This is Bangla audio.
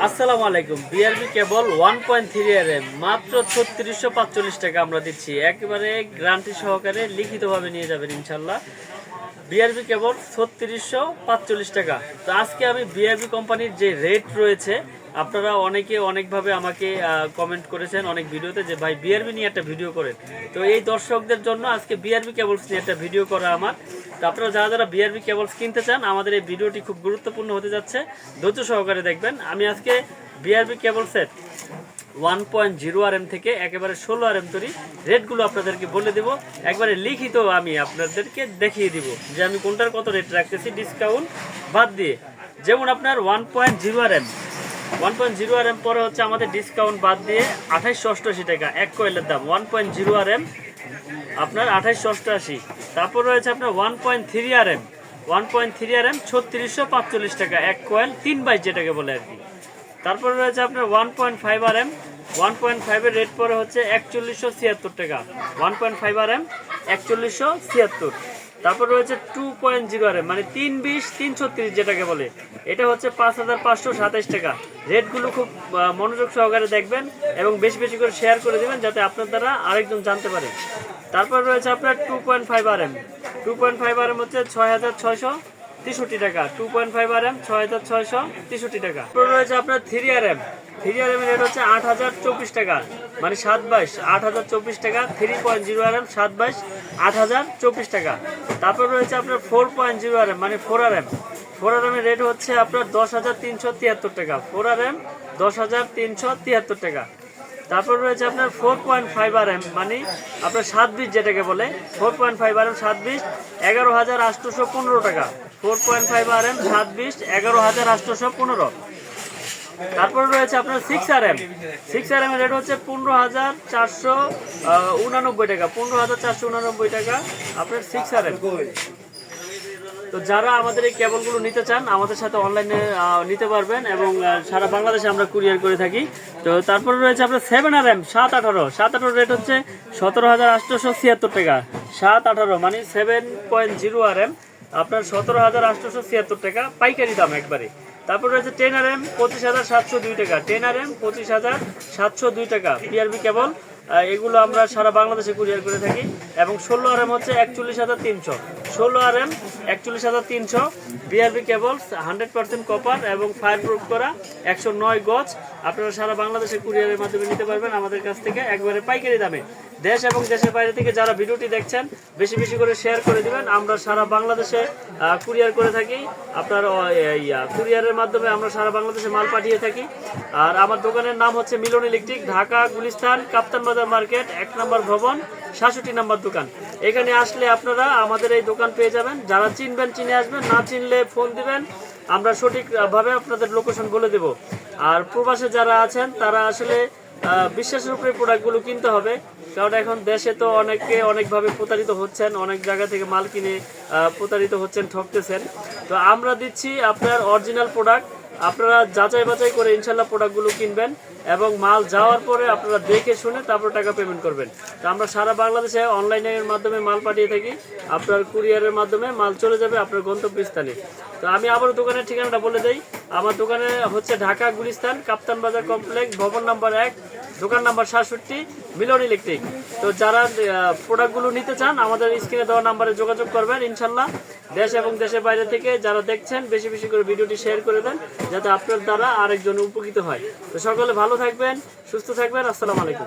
আসসালামু আলাইকুম। বিআরবি কেবল 1.3 RM মাত্র 3645 টাকা আমরা দিচ্ছি, একেবারে গ্যারান্টি সহকারে লিখিতভাবে নিয়ে যাবেন ইনশাল্লাহ। বিআরবি কেবল 3645 টাকা। তো আজকে আমি বিআরবি কোম্পানির যে রেট রয়েছে, আপনারা অনেকে অনেকভাবে আমাকে কমেন্ট করেছেন অনেক ভিডিওতে যে ভাই বিআরবি নিয়ে একটা ভিডিও করেন। তো এই দর্শকদের জন্য আজকে বিআরবি কেবলস নিয়ে একটা ভিডিও করা আমার। তো আপনারা যারা যারা বিআরবি কেবলস কিনতে চান, আমাদের এই ভিডিওটি খুব গুরুত্বপূর্ণ হতে যাচ্ছে, ধৈর্য সহকারে দেখবেন। আমি আজকে বিআরবি কেবলসের 1.0 RM থেকে একেবারে 16 RM তৈরি রেটগুলো আপনাদেরকে বলে দেব, একবারে লিখিত আমি আপনাদেরকে দেখিয়ে দিব যে আমি কোনটার কত রেট রাখতেছি ডিসকাউন্ট বাদ দিয়ে। যেমন আপনার 1.0 RM 1.0 RM পরে হচ্ছে আমাদের ডিসকাউন্ট বাদ দিয়ে 2888 টাকা এক কয়েলের দাম। 1.0 RM আপনার 2888। তারপর রয়েছে আপনার 1.3 RM 1.3 RM 3645 টাকা এক কয়েল 3/2 যেটাকে বলে আর কি। তারপরে রয়েছে আপনার 1.5 RM 1.5 এর রেট পরে হচ্ছে 4176 টাকা। 1.5 RM 4176। তারপর রয়েছে 2.0 RM মানে 320 336 যেটাকে বলে, এটা হচ্ছে 5527 টাকা। রেটগুলো খুব মনোযোগ সহকারে দেখবেন এবং বেশি বেশি করে শেয়ার করে দেবেন যাতে আপনার দ্বারা আরেকজন জানতে পারে। তারপর রয়েছে আপনার 2.5 RM 2.5 RM হচ্ছে 6663 টাকা। 2.5 RM 6663 টাকা। তারপর রয়েছে আপনার 3 RM 3 RM এর রেট হচ্ছে 8024 টাকা মানে 7/22 8024 টাকা। 3.0 RM 7/22 8024 টাকা। তারপর রয়েছে আপনার 4.0 RM মানে 4 RM 4 RM এর রেট হচ্ছে আপনার 10373 টাকা। 4 RM 10373 টাকা। তারপর রয়েছে আপনার 4.5 RM মানে আপনার 7/20 যেটাকে বলে, 4.5 RM 7/20 11815 টাকা। 4.5 RM 7/20 11815। তারপর রয়েছে আপনার 6 RM 6 RM এর রেট হচ্ছে 15489 টাকা। 15489 টাকা আপনার 6 RM। তো যারা আমাদের এই কেবলগুলো নিতে চান আমাদের সাথে অনলাইনে নিতে পারবেন এবং সারা বাংলাদেশে আমরা কুরিয়ার করে থাকি। তো তারপরে রয়েছে আপনার 7 RM 718 রেট হচ্ছে 17876 টাকা। 718 মানে 7.0 RM আপনার 17876 টাকা পাইকারি দাম একবারে। তারপর রয়েছে 10 RM 25702 টাকা। 10 RM 25702 টাকা বিআরবি কেবল। এগুলো আমরা সারা বাংলাদেশে কুরিয়ার করে থাকি। এবং 16 RM হচ্ছে 41300। 16 RM 41300 বিআরবি কেবলস 100% কপার এবং ফায়ার প্রুফ করা 109 গজ। আপনারা সারা বাংলাদেশে কুরিয়ারের মাধ্যমে নিতে পারবেন আমাদের কাছ থেকে একবারে পাইকারি দামে। দেশ এবং দেশের বাইরে থেকে যারা ভিডিওটি দেখছেন বেশি বেশি করে শেয়ার করে দিবেন। আমরা সারা বাংলাদেশে কুরিয়ার করে থাকি। আপনার কুরিয়ারের মাধ্যমে আমরা সারা বাংলাদেশে মাল পাঠিয়ে থাকি। আর আমার দোকানের নাম হচ্ছে মিলন ইলেকট্রিক, ঢাকা গুলিস্তান কাপ্তান বাজার মার্কেট 1 নম্বর ভবন 67 নম্বর দোকান। এখানে আসলে আপনারা আমাদের এই দোকান পেয়ে যাবেন। যারা চিনবেন চিনে আসবেন, না চিনলে ফোন দিবেন, আমরা সঠিকভাবে আপনাদের লোকেশন বলে দেব। আর প্রবাসে যারা আছেন তারা আসলে বিশ্বাসের উপরে প্রোডাক্টগুলো কিনতে হবে, কারণ এখন দেশে তো অনেকে অনেকভাবে প্রতারিত হচ্ছেন, অনেক জায়গা থেকে মাল কিনে প্রতারিত হচ্ছেন, ঠকতেছেন। তো আমরা দিচ্ছি আপনার অরিজিনাল প্রোডাক্ট। আপনারা যাচাই বাছাই করে ইনশাল্লাহ প্রোডাক্টগুলো কিনবেন এবং মাল যাওয়ার পরে আপনারা দেখে শুনে তারপর টাকা পেমেন্ট করবেন। তো আমরা সারা বাংলাদেশে অনলাইনের মাধ্যমে মাল পাঠিয়ে থাকি। আপনার কুরিয়ারের মাধ্যমে মাল চলে যাবে আপনার গন্তব্যস্থানে। তো আমি আবার দোকানের ঠিকানাটা বলে দেই। আমার দোকানে হচ্ছে ঢাকা গুলিস্তান কাপ্তান বাজার কমপ্লেক্স ভবন নাম্বার 1 দোকান নাম্বার 67 মিলন ইলেকট্রিক। তো যারা প্রোডাক্টগুলো নিতে চান আমাদের স্ক্রিনে দেওয়া নাম্বারে যোগাযোগ করবেন ইনশাল্লাহ। দেশ এবং দেশের বাইরে থেকে যারা দেখছেন বেশি বেশি করে ভিডিওটি শেয়ার করে দেন যাতে আপনার দ্বারা আরেকজন উপকৃত হয়। তো সকলে ভালো থাকবেন, সুস্থ থাকবেন। আসসালামু আলাইকুম।